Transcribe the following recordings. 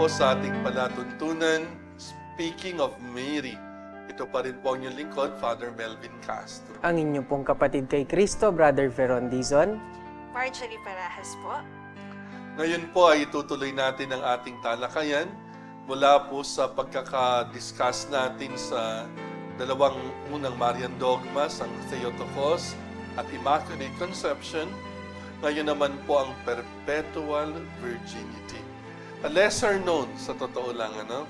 po sa ating palatuntunan, Speaking of Mary. Ito pa rin po ang inyong lingkod, Father Melvin Castro. Ang inyong pong kapatid kay Cristo, Brother Veron Dizon. Marjorie Parajas po. Ngayon po ay itutuloy natin ang ating talakayan mula po sa pagkaka-discuss natin sa dalawang unang Marian dogmas, ang Theotokos at Immaculate Conception. Ngayon naman po ang Perpetual Virginity. A lesser known, sa totoo lang, ano?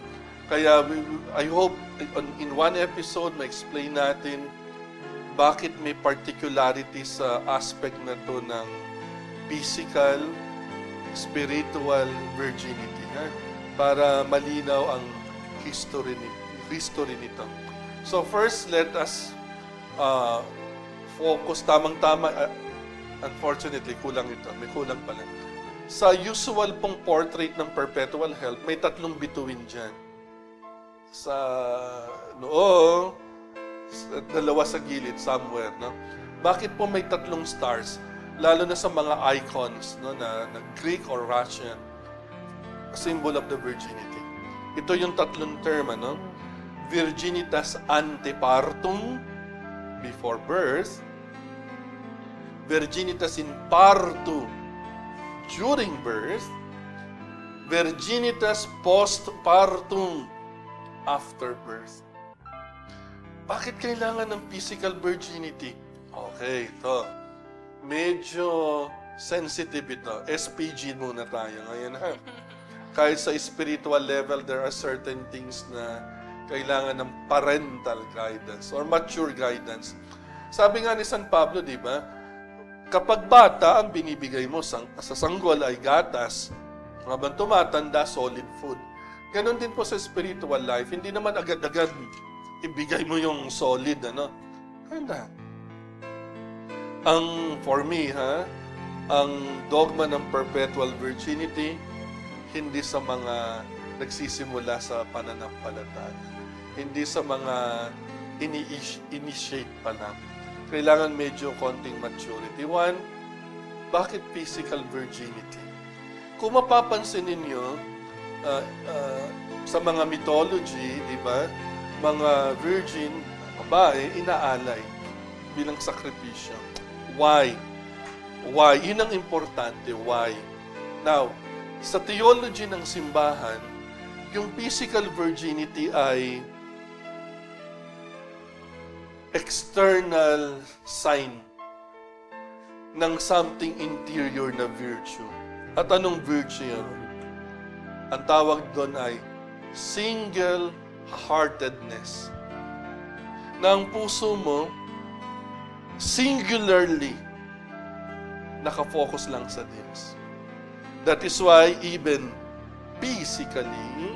Kaya I hope in one episode ma-explain natin bakit may particularity sa aspect na to ng physical, spiritual virginity. Ha? Para malinaw ang history nito. So first, let us focus tamang-tama. Unfortunately, kulang ito. May kulang pala. Sa usual pong portrait ng perpetual help, may tatlong bituin dyan. Sa noo, dalawa sa gilid, somewhere. No? Bakit po may tatlong stars? Lalo na sa mga icons, no, na Greek or Russian, a symbol of the virginity. Ito yung tatlong term, ano? Virginitas antepartum, before birth. Virginitas in partu, during birth. Virginitas postpartum, after birth. Bakit kailangan ng physical virginity? Okay, ito. Medyo sensitive ito. SPG muna tayo ngayon, ha? Kahit sa spiritual level, there are certain things na kailangan ng parental guidance or mature guidance. Sabi nga ni San Pablo, di ba? Kapag bata, ang binibigay mo sa sanggol ay gatas. Habang tumatanda, solid food. Ganon din po sa spiritual life. Hindi naman agad-agad ibigay mo yung solid, ano? Kanda. For me, ang dogma ng perpetual virginity, hindi sa mga nagsisimula sa pananampalataya. Hindi sa mga initiate pa lang. Kailangan medyo konting maturity. One, bakit physical virginity? Kung mapapansin ninyo, sa mga mythology, di ba, mga virgin, babae, inaalay bilang sakripisyo. Why? Why? Yun ang importante. Why? Now, sa theology ng simbahan, yung physical virginity ay external sign ng something interior na virtue. At anong virtue yun? Ang tawag doon ay single-heartedness. Na ang puso mo, singularly, nakafocus lang sa Diyos. That is why even physically,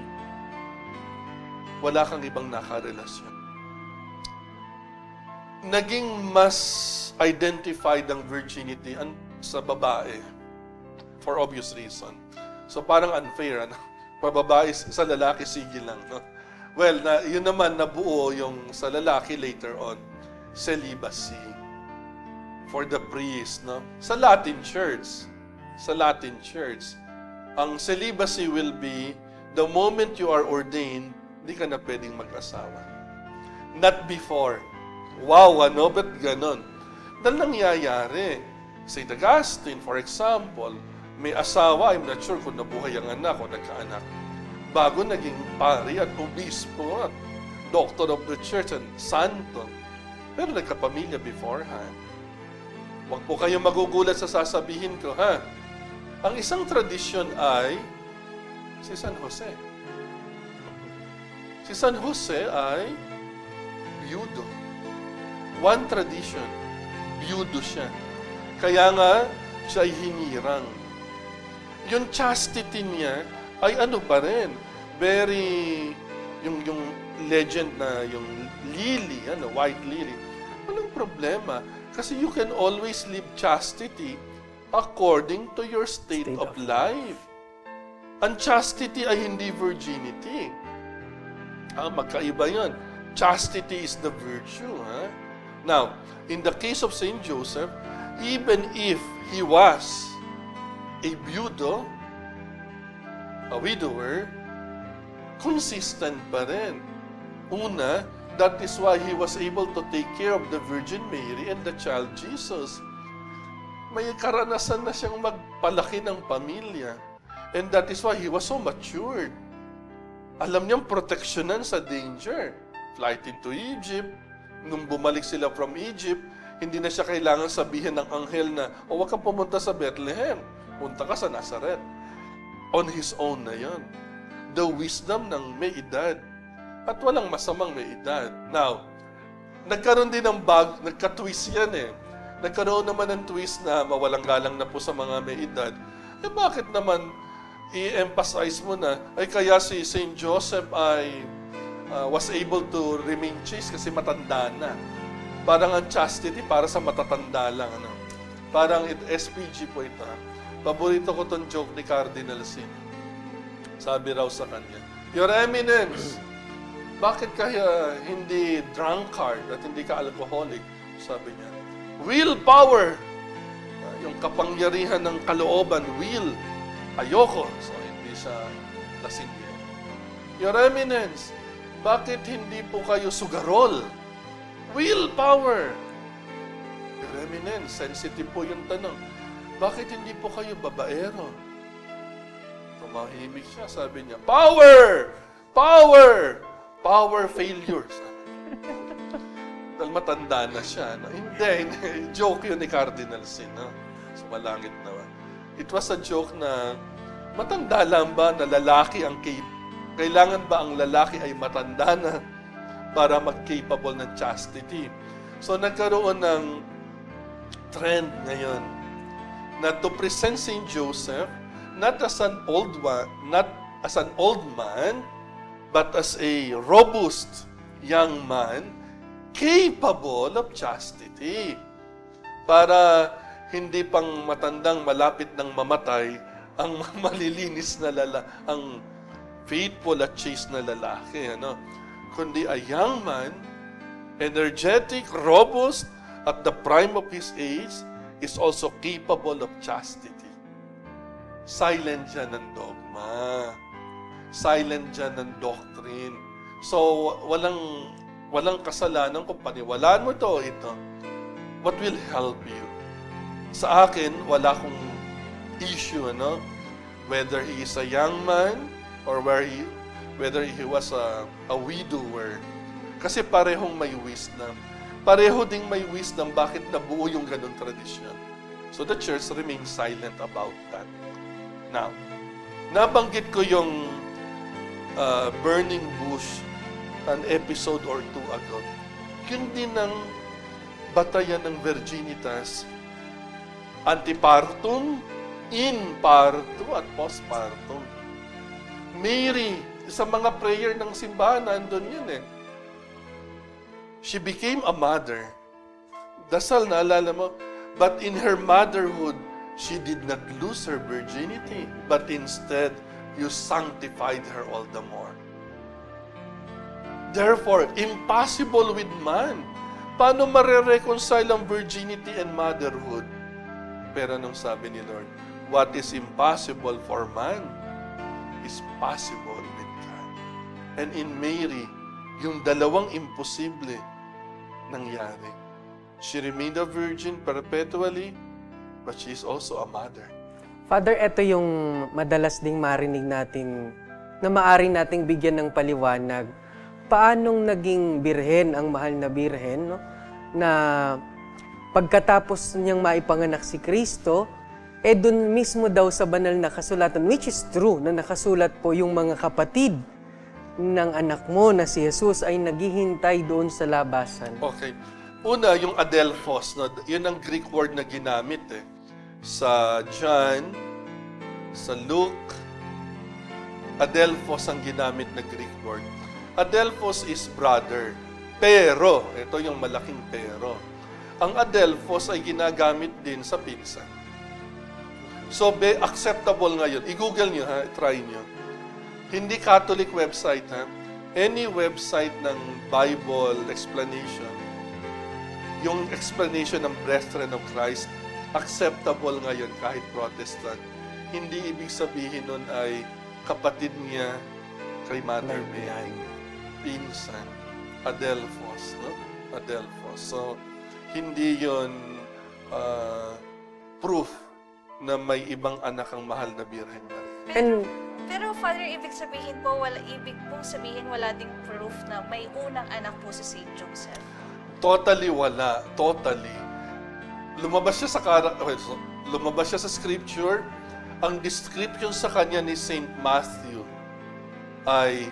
wala kang ibang nakarelasyon. Naging mas identified ang virginity sa babae for obvious reason. So parang unfair, ano? Pababae sa lalaki, sige lang. No? Well, yun naman nabuo yung sa lalaki later on, celibacy for the priest. No? Sa Latin Church, ang celibacy will be the moment you are ordained, hindi ka na pwedeng mag-asawa. Not before. Wow, ano? Ba't ganon? Dahil nangyayari. St. Augustine, for example, may asawa, I'm not sure kung nabuhay ang anak o nagkaanak. Bago naging pari at obispo at doctor of the church and santo. Pero nagkapamilya beforehand. Huwag po kayong magugulat sa sasabihin ko, ha? Ang isang tradisyon ay si San Jose. Si San Jose ay biyudo. One tradition, biyudo siya. Kaya nga, siya ay hinirang. Yung chastity niya ay ano pa rin, very, yung legend na yung lily, white lily. Walang problema. Kasi you can always live chastity according to your state of life. Ang chastity ay hindi virginity. Magkaiba yun. Chastity is the virtue. Now, in the case of Saint Joseph, even if he was a widower, consistent pa rin. Una, that is why he was able to take care of the Virgin Mary and the child Jesus. May karanasan na siyang magpalaki ng pamilya. And that is why he was so matured. Alam niyang proteksyonan sa danger. Flight into Egypt. Nung bumalik sila from Egypt, hindi na siya kailangan sabihin ng anghel na, o huwag kang pumunta sa Bethlehem. Punta ka sa Nazareth. On his own na yon. The wisdom ng may edad. At walang masamang may edad. Now, nagkaroon din ng nagka-twist yan eh. Nagkaroon naman ng twist na mawalang galang na po sa mga may edad. Eh bakit naman i-emphasize mo na, ay kaya si Saint Joseph ay was able to remain chaste kasi matanda na. Parang ang chastity para sa matatanda lang. Ano? Parang SPG po ito. Paborito ko tong joke ni Cardinal Sin. Sabi raw sa kanya, Your Eminence, bakit kaya hindi drunkard at hindi ka alcoholic? Sabi niya, willpower. Yung kapangyarihan ng kalooban, will. Ayoko. So, hindi siya lasing yan. Your Eminence, bakit hindi po kayo sugarol? Willpower. Your Eminence, sensitive po yung tanong. Bakit hindi po kayo babaero? Tumahimik siya, sabi niya, power! Power! Power failure. Dahil matanda na siya. No? Hindi. Joke yun ni Cardinal Sin. No? Sumalangit naman. It was a joke na matanda lang ba na lalaki ang kailangan ba ang lalaki ay matanda na para mag-capable ng chastity? So nagkaroon ng trend ngayon na to present Saint Joseph not as an old man, but as a robust young man capable of chastity. Para hindi pang matandang malapit ng mamatay ang malilinis na ang faithful at chaste na lalaki, ano? Kundi a young man, energetic, robust, at the prime of his age, is also capable of chastity. Silent dyan ng dogma. Silent dyan ng doctrine. So, walang kasalanan kung paniwalaan mo ito. What will help you? Sa akin, wala akong issue, ano? Whether he is a young man or whether he was a widower. Kasi parehong may wisdom. Pareho ding may wisdom bakit nabuo yung ganun tradisyon. So the church remains silent about that. Now, nabanggit ko yung burning bush an episode or two ago. Yun din ang batayan ng virginitas, antepartum, in-partum, at postpartum. Mary, sa mga prayer ng simbahan, nandun yun eh. She became a mother. Dasal, naalala mo? But in her motherhood, she did not lose her virginity, but instead, you sanctified her all the more. Therefore, impossible with man. Paano marireconcile ang virginity and motherhood? Pero nung sabi ni Lord, what is impossible for man is possible with God. And in Mary, yung dalawang imposible nangyari. She remained a virgin perpetually, but she is also a mother. Father, ito yung madalas ding marinig natin na maaari nating bigyan ng paliwanag. Paanong naging birhen ang mahal na birhen, no? Na pagkatapos niyang maipanganak si Kristo, dun mismo daw sa banal na kasulatan, which is true, na nakasulat po yung mga kapatid ng anak mo na si Jesus ay naghihintay doon sa labasan. Okay. Una, yung adelphos, no? Yun ang Greek word na ginamit eh. Sa John, sa Luke, adelphos ang ginamit na Greek word. Adelphos is brother. Pero, ito yung malaking pero. Ang adelphos ay ginagamit din sa pinsan. So, acceptable ngayon. I-google nyo ha, try nyo. Hindi Catholic website ha. Any website ng Bible explanation, yung explanation ng Brethren of Christ, acceptable ngayon kahit Protestant. Hindi ibig sabihin nun ay kapatid niya kay Mother Like Mary. Pinsan. Adelphos, no? Adelphos. So, hindi yon proof na may ibang anak ang mahal na Birhen Maria. And Pero Father, ibig pong sabihin wala ding proof na may unang anak po si Saint Joseph. Totally wala. Totally. Lumabas siya sa scripture. Ang description sa kanya ni Saint Matthew ay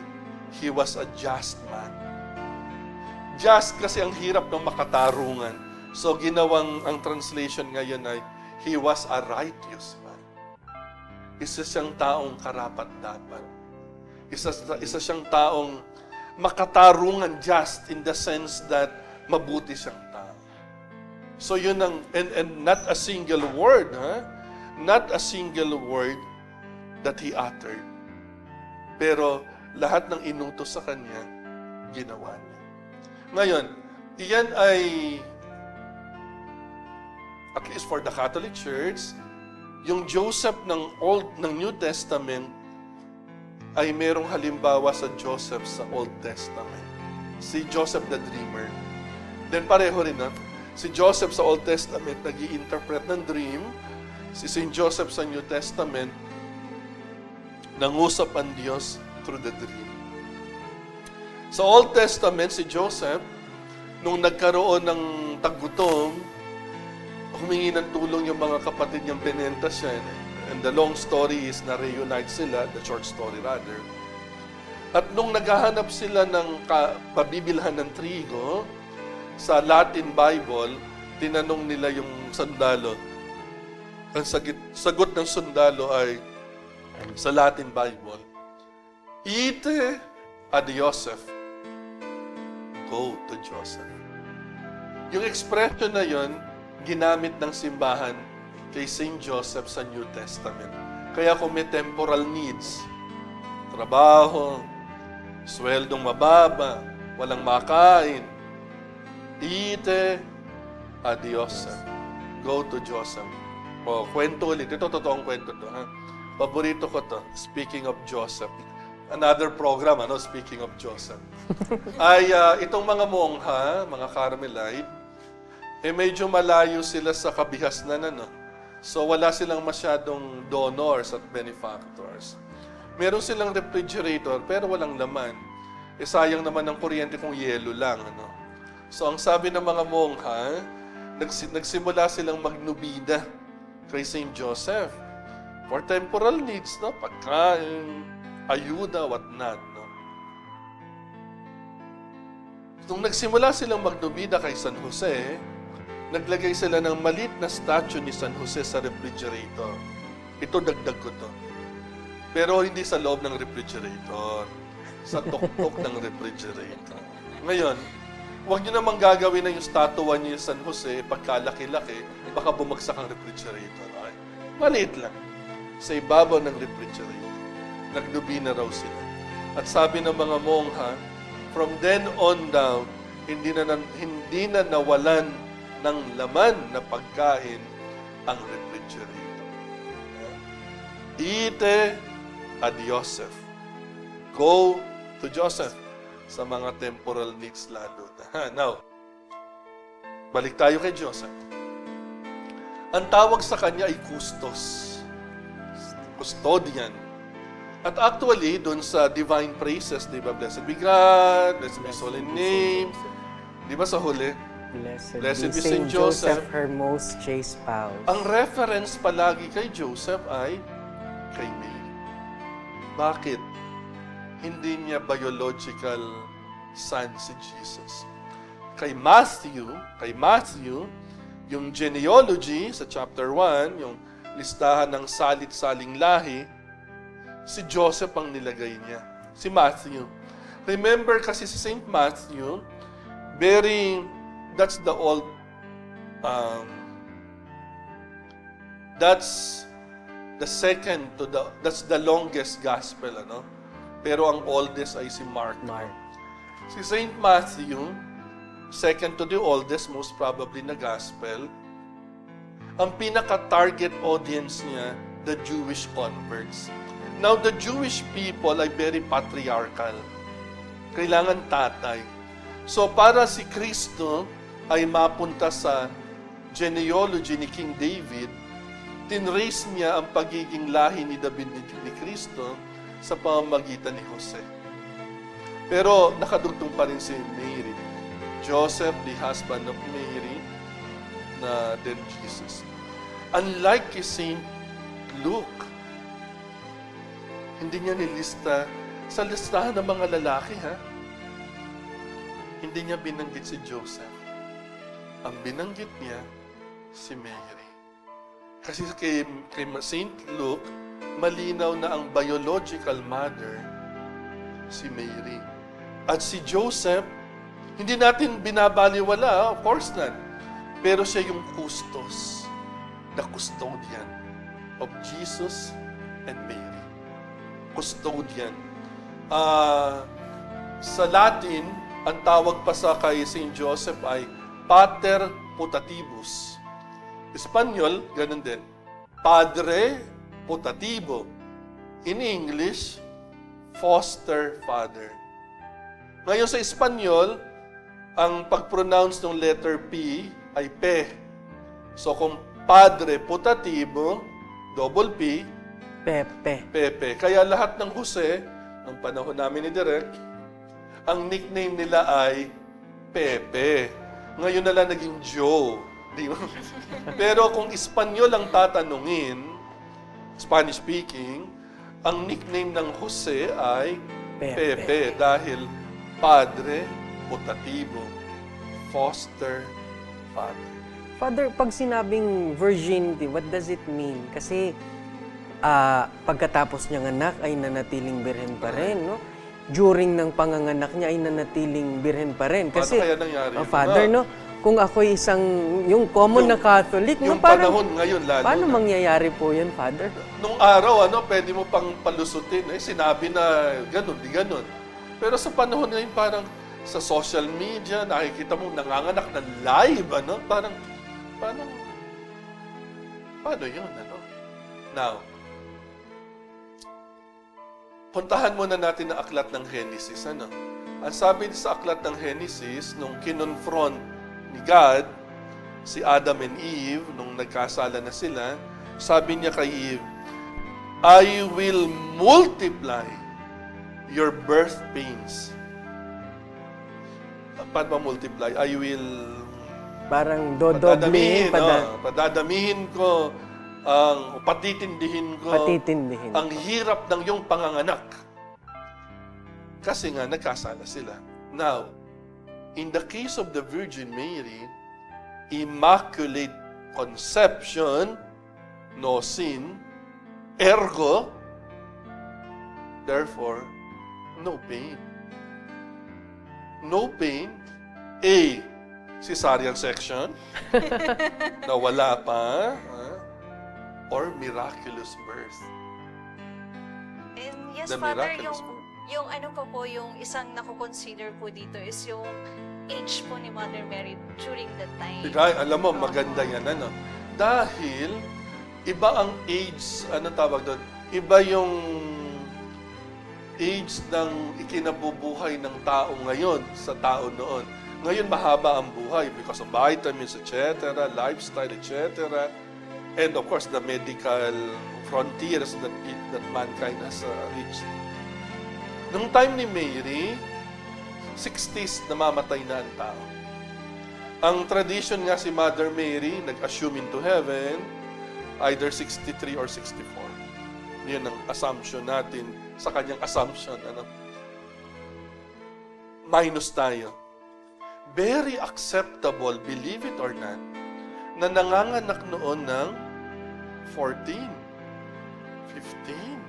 he was a just man. Just kasi ang hirap ng makatarungan. So ang translation ngayon ay he was a righteous man. Isa siyang taong karapat-dapat. Isa siyang taong makatarungan, just in the sense that mabuti siyang tao. So yun and not a single word, not a single word that he uttered. Pero lahat ng inutos sa kanya, ginawa niya. Ngayon, iyan ay, at least for the Catholic Church, yung Joseph ng New Testament ay merong halimbawa sa Joseph sa Old Testament. Si Joseph the Dreamer. Then pareho rin si Joseph sa Old Testament nag-i-interpret ng dream. Si Saint Joseph sa New Testament nangusap ang Diyos through the dream. Sa Old Testament, si Joseph, nung nagkaroon ng taggutom, humingi ng tulong yung mga kapatid niyang binenta siya. And the long story is na reunite sila, the short story rather. At nung naghahanap sila ng pabibilhan ng trigo, sa Latin Bible, tinanong nila yung sundalo. Ang sagot ng sundalo ay, sa Latin Bible, Ite ad Joseph, go to Joseph. Yung expression na yon, ginamit ng simbahan kay Saint Joseph sa New Testament. Kaya kung may temporal needs, trabaho, sweldong mababa, walang makain, ite ad Joseph. Go to Joseph. O, kwento ulit. Ito, totoong kwento to. Paborito ko to. Speaking of Joseph. Another program, speaking of Joseph. Ay, itong mga mongha, mga Carmelite, medyo malayo sila sa kabihasnan, So, wala silang masyadong donors at benefactors. Meron silang refrigerator, pero walang laman. Sayang naman ang kuryente kung yelo lang, So, ang sabi ng mga mongha, nagsimula silang magnubida kay Saint Joseph for temporal needs, pagkain, ayuda, whatnot, Nung nagsimula silang magnubida kay San Jose, naglagay sila ng maliit na statue ni San Jose sa refrigerator. Ito, dagdag ko to. Pero hindi sa loob ng refrigerator. Sa tuktok ng refrigerator. Ngayon, huwag nyo namang gagawin na yung statue ni San Jose, pagkalaki-laki, baka bumagsak ang refrigerator. Ay, maliit lang. Sa ibabaw ng refrigerator. Nagnubi na raw sila. At sabi ng mga mongha, from then on down, hindi na nawalan ng laman na pagkain ang refrigerator. Ite ad Joseph. Go to Joseph sa mga temporal needs lalo. Now, balik tayo kay Joseph. Ang tawag sa kanya ay Custos. Custodian. At actually, doon sa divine praises, di ba? Blessed be God, blessed be His holy name. Di ba sa huli? Blessed be Saint Joseph, her most chaste spouse. Ang reference palagi kay Joseph ay kay Mary. Bakit? Hindi niya biological son si Jesus. Kay Matthew, yung genealogy sa chapter 1, yung listahan ng salit-saling lahi, si Joseph ang nilagay niya. Si Matthew. Remember kasi si Saint Matthew, that's the old, that's the longest gospel, Pero ang oldest ay si Mark. Si Saint Matthew, second to the oldest, most probably na gospel, ang pinaka-target audience niya, the Jewish converts. Now, the Jewish people ay very patriarchal. Kailangan tatay. So, para si Kristo ay mapunta sa genealogy ni King David, tinrace niya ang pagiging lahi ni David ni Kristo sa pamamagitan ni Jose. Pero nakadugtong pa rin si Mary. Joseph, the husband of Mary, na then Jesus. Unlike kay Saint Luke, hindi niya nilista sa listahan ng mga lalaki, ha? Hindi niya binanggit si Joseph. Ang binanggit niya, si Mary. Kasi kay Saint Luke, malinaw na ang biological mother, si Mary. At si Joseph, hindi natin binabaliwala, of course not. Pero siya yung custos, the custodian of Jesus and Mary. Custodian. Sa Latin, ang tawag pa sa kay Saint Joseph ay Pater Putativus. Espanyol, ganun din. Padre Putativo. In English, foster father. Ngayon sa Espanyol, ang pag-pronounce ng letter P ay P. So kung Padre Putativo, double P, Pepe. Pepe. Kaya lahat ng Jose, nung panahon namin ni Direk, ang nickname nila ay Pepe. Ngayon na lang naging Joe. Di ba? Pero kung Espanyol ang tatanungin, Spanish speaking, ang nickname ng Jose ay Pepe dahil Padre Putativo, foster father. Father, pag sinabing virginity, what does it mean? Kasi pagkatapos niyang anak ay nanatiling birhen pa rin, no? During ng panganganak niya ay nanatiling birhen pa rin. Kasi, Paano kaya nangyari yun? Father, no? Kung ako'y yung common na Catholic, Yung no? Parang, panahon ngayon lalo paano na. mangyayari po yun, Father? Nung araw, pwede mo pang palusutin. Sinabi na ganun, di ganun. Pero sa panahon ngayon, parang sa social media, nakikita mo nanganganak na live, Parang, paano yun, Now, puntahan muna natin ang aklat ng Genesis, Ang sabi sa aklat ng Genesis, nung kinonfront ni God, si Adam and Eve, nung nagkasala na sila, sabi niya kay Eve, I will multiply your birth pains. Paano multiply? I will Parang dodoblehin, padadamihin ko, patitindihin ko patitindihin. ang hirap ng iyong panganganak. Kasi nga, nagkasala sila. Now, in the case of the Virgin Mary, immaculate conception, no sin, ergo, therefore, no pain. No pain. A, cesarean section, na wala pa, or miraculous birth. And yes, The Father, miraculous yung ano po, yung isang nako-consider po dito is yung age po ni Mother Mary during that time. Alam mo, maganda yan, Dahil, iba ang age, tawag doon? Iba yung age ng ikinabubuhay ng tao ngayon sa tao noon. Ngayon, mahaba ang buhay because of vitamins, etc., lifestyle, etc., and of course, the medical frontiers that mankind has reached. Nung time ni Mary, 60s namamatay na ang tao. Ang tradition nga si Mother Mary, nag-assume into heaven, either 63 or 64. Yun ang assumption natin sa kanyang assumption. Minus tayo. Very acceptable, believe it or not, na nanganganak noon ng 14, 15.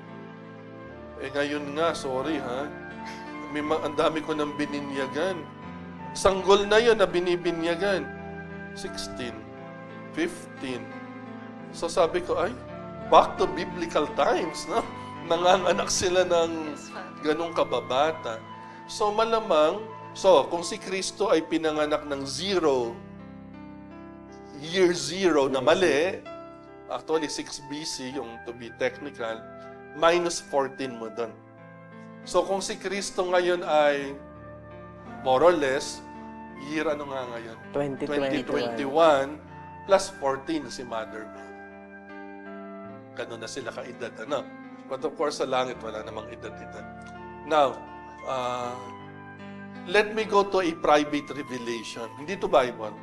Ngayon nga, sorry ang dami ko nang bininyagan. Sanggol na yun na binibinyagan. 16, 15. So sabi ko, back to biblical times, nanganganak sila ng ganong kababata. So malamang, kung si Kristo ay pinanganak ng year zero na mali, actually 6 BC, yung to be technical, minus 14 mo doon. So kung si Kristo ngayon ay more or less, year ano nga ngayon? 2021. 2021 plus 14 si Mother Mary. Ganun na sila kaedad, ano? But of course, sa langit, wala namang edad-edad. Now, let me go to a private revelation. Hindi to Bible.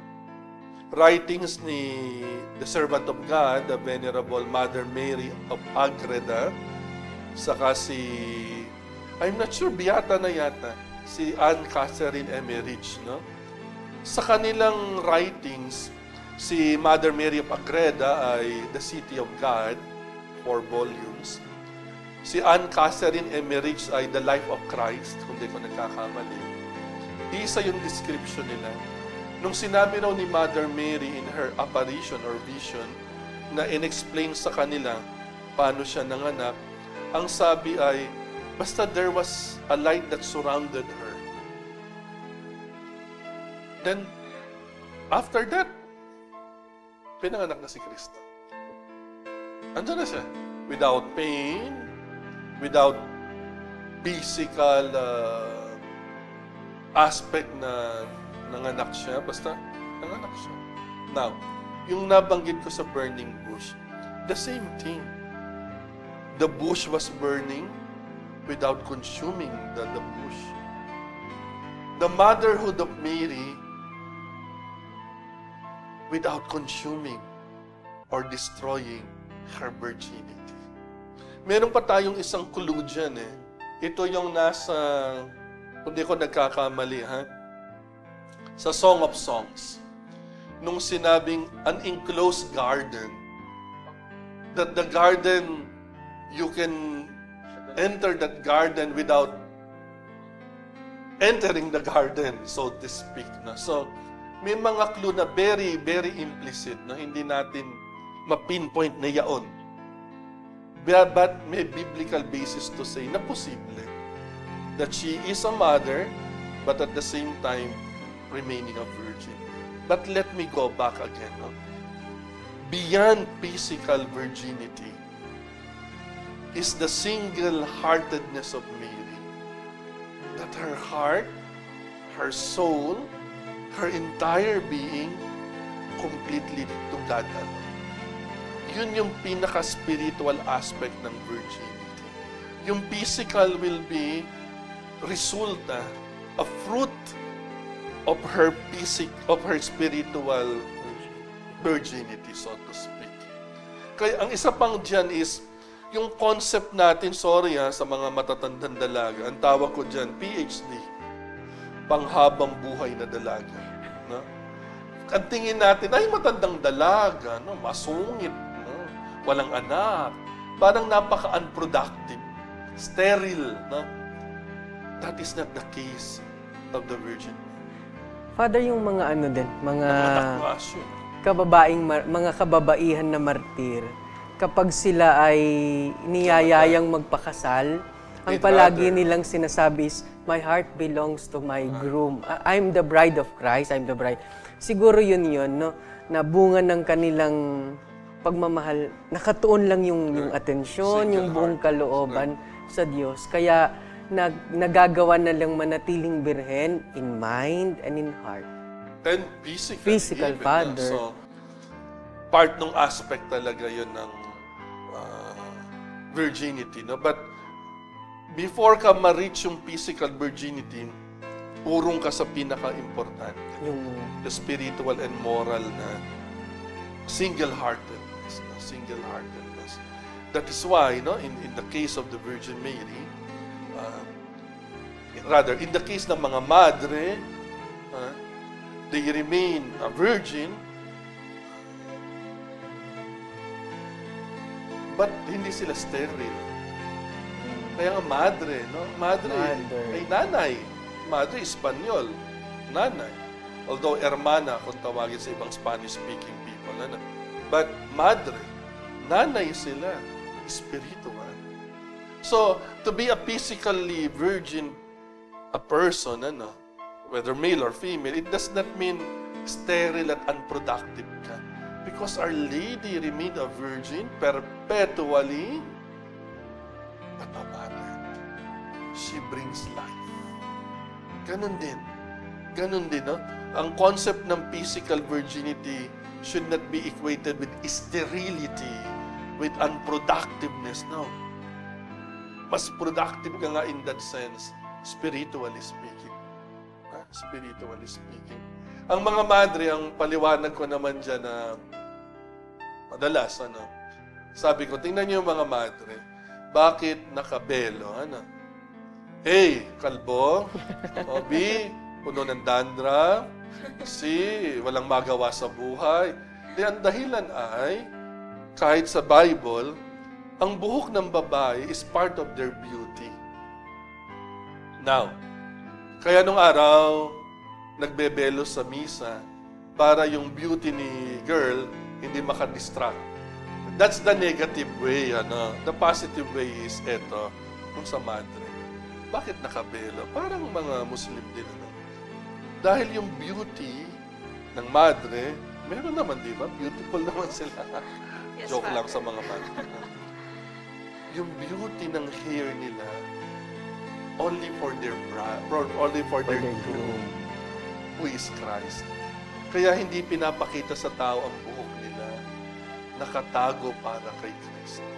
Writings ni the servant of God, the Venerable Mother Mary of Agreda, saka si, I'm not sure, Beata na yata, si Anne Catherine Emmerich, no? Sa kanilang writings, si Mother Mary of Agreda ay The City of God, 4 volumes. Si Anne Catherine Emmerich ay The Life of Christ, kung di ko nagkakamali. Isa yung description nila. Nung sinabi raw ni Mother Mary in her apparition or vision na in-explain sa kanila paano siya nanganak, ang sabi ay, basta there was a light that surrounded her. Then, after that, pinanganak na si Kristo. Andiyan na siya. Without pain, without physical aspect na nanganak siya, basta nanganak siya. Now, yung nabanggit ko sa burning bush, the same thing. The bush was burning without consuming the bush. The motherhood of Mary without consuming or destroying her virginity. Meron pa tayong isang clue dyan eh. Ito yung nasa, kung di ko nagkakamali ha, sa Song of Songs. Nung sinabing an enclosed garden, that the garden, you can enter that garden without entering the garden, so to speak. No? So, may mga clue na very, very implicit, no? Hindi natin ma-pinpoint na yaon. But may biblical basis to say na posible that she is a mother, but at the same time, remaining a virgin. But let me go back again. No? Beyond physical virginity is the single-heartedness of Mary. That her heart, her soul, her entire being, completely to God alone. Yun yung pinaka-spiritual aspect ng virginity. Yung physical will be resulta, a fruit of her spiritual virginity, so to speak. Kaya ang isa pang dyan is, yung concept natin, sorry ha, sa mga matatandang dalaga, ang tawag ko dyan, PhD, panghabang buhay na dalaga. No? Ang tingin natin, ay matandang dalaga, no? Masungit, no? Walang anak, parang napaka-unproductive, sterile. No? That is not the case of the Virgin. Father, yung mga ano din, mga Nakwasyon. mga kababaihan na martir, kapag sila ay niyayayang magpakasal, ang palagi nilang sinasabi is, my heart belongs to my groom. I'm the bride of Christ, I'm the bride. Siguro yun, no? Na bunga ng kanilang pagmamahal, nakatuon lang yung atensyon, yung buong kalooban sa Diyos. Kaya nagagawa na lang manatiling birhen in mind and in heart. Then physical even, Father. Yeah. So, part ng aspect talaga yun ng virginity. No? But before ka ma-reach yung physical virginity, urong ka sa pinaka-importante. The spiritual and moral na single-heartedness. Single-heartedness. That is why, no, in the case of the Virgin Mary, rather, in the case ng mga madre, they remain a virgin, but hindi sila sterile. Kaya nga madre, no? Madre ay nanay. Madre, Espanyol. Nanay. Although hermana, kung tawagin sa ibang Spanish-speaking people. Ano? But madre, nanay sila. Spiritual. So, to be a physically virgin, a person, ano, whether male or female, it does not mean sterile at unproductive ka. Because Our Lady remained a virgin perpetually she brings life. Ganun din. Ganun din, no? Ang concept ng physical virginity should not be equated with sterility, with unproductiveness. No. Mas productive ka nga in that sense, spiritually speaking. Spiritually speaking. Ang mga madre, ang paliwanag ko naman dyan na madalas, sabi ko, tingnan niyo yung mga madre, bakit nakabelo? Hey, kalbo, o B, puno ng dandruff, C, walang magawa sa buhay. Ang dahilan ay, kahit sa Bible, ang buhok ng babae is part of their beauty. Now, kaya nung araw, nagbebelo sa misa para yung beauty ni girl hindi makadistract. That's the negative way. The positive way is eto, kung sa madre. Bakit nakabelo? Parang mga Muslim din. Dahil yung beauty ng madre, meron naman, di ba? Beautiful naman sila. Yes, Joke lang Father. sa mga madre. Yung beauty ng hair nila, only for their groom, who is Christ. Kaya hindi pinapakita sa tao ang buhok nila, nakatago para kay Kristo.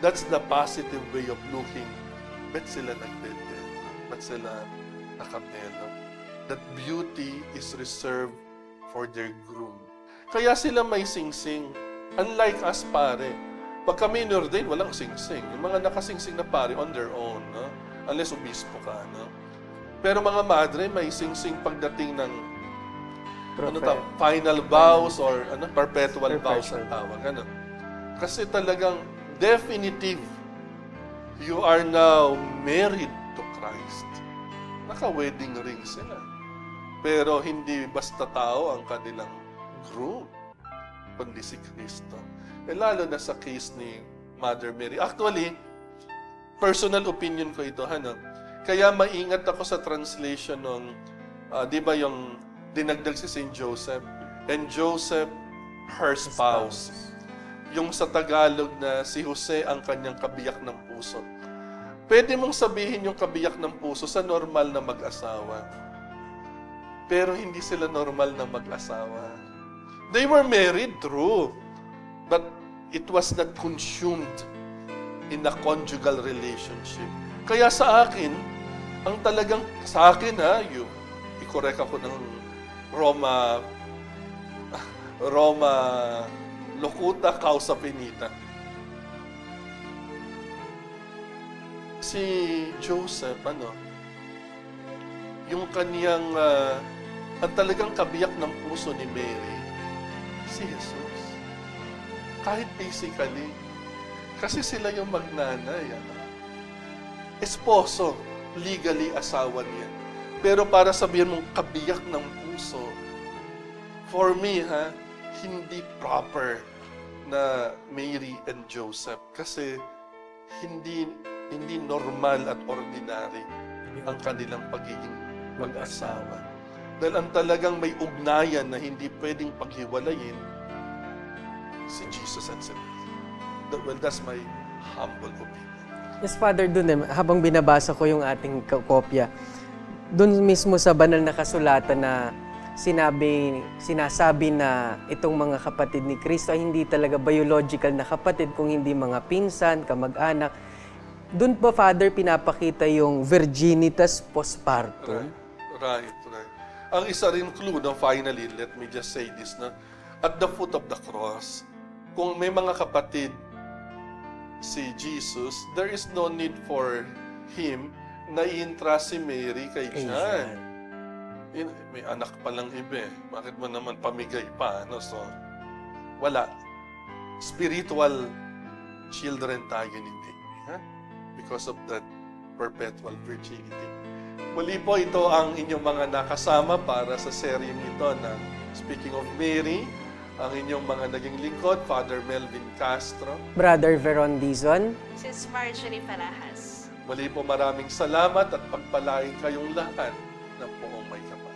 That's the positive way of looking. Ba't sila nagdedel? Ba't sila nakabelo? That beauty is reserved for their groom. Kaya sila may sing-sing. Unlike us, pare. Pag kami inordain, walang sing-sing. Yung mga nakasing-sing na pare, on their own. No? Unless obispo ka. No? Pero mga madre, may sing-sing pagdating ng final vows or perpetual vows ang tawag. Kasi talagang definitive, you are now married to Christ. Naka-wedding ring sila. Pero hindi basta tao ang kanilang groom, kundi si Kristo. Lalo na sa case ni Mother Mary. Actually, personal opinion ko ito, Kaya maingat ako sa translation ng, di ba yung dinagdag si Saint Joseph, and Joseph, her spouse. Yung sa Tagalog na si Jose ang kanyang kabiyak ng puso. Pwede mong sabihin yung kabiyak ng puso sa normal na mag-asawa. Pero hindi sila normal na mag-asawa. They were married, true. But it was not consumed in a conjugal relationship. Kaya sa akin, ang talagang, sa akin i-correct ako ng Roma locuta causa finita. Si Joseph, yung kaniyang, ang talagang kabiyak ng puso ni Mary, si Jesus. Kahit physically, kasi sila yung magnanay, esposo, legally asawa niya. Pero para sabihin mong kabiyak ng puso, for me, hindi proper na Mary and Joseph. Kasi hindi normal at ordinary ang kanilang pagiging mag-asawa. Dahil ang talagang may ugnayan na hindi pwedeng paghiwalayin, si Jesus and si Mary. Well, that's my humble opinion. Yes, Father, dun habang binabasa ko yung ating kopya, dun mismo sa banal na kasulatan na sinasabi na itong mga kapatid ni Kristo ay hindi talaga biological na kapatid, kung hindi mga pinsan, kamag-anak. Dun pa, Father, pinapakita yung virginitas postpartum. Right. Ang isa rin clue, finally, let me just say this, at the foot of the cross, kung may mga kapatid si Jesus, there is no need for him na i-entrust si Mary kay John. May anak pa lang iba. Bakit mo naman pamigay pa? So, wala. Spiritual children tayo ni Mary. Because of that perpetual virginity. Muli po, ito ang inyong mga nakasama para sa seryeng ito na Speaking of Mary, ang inyong mga naging lingkod, Father Melvin Castro. Brother Veron Dizon. Sis Marjorie Parahas. Muli po maraming salamat at pagpalain kayong lahat ng poong may kapal.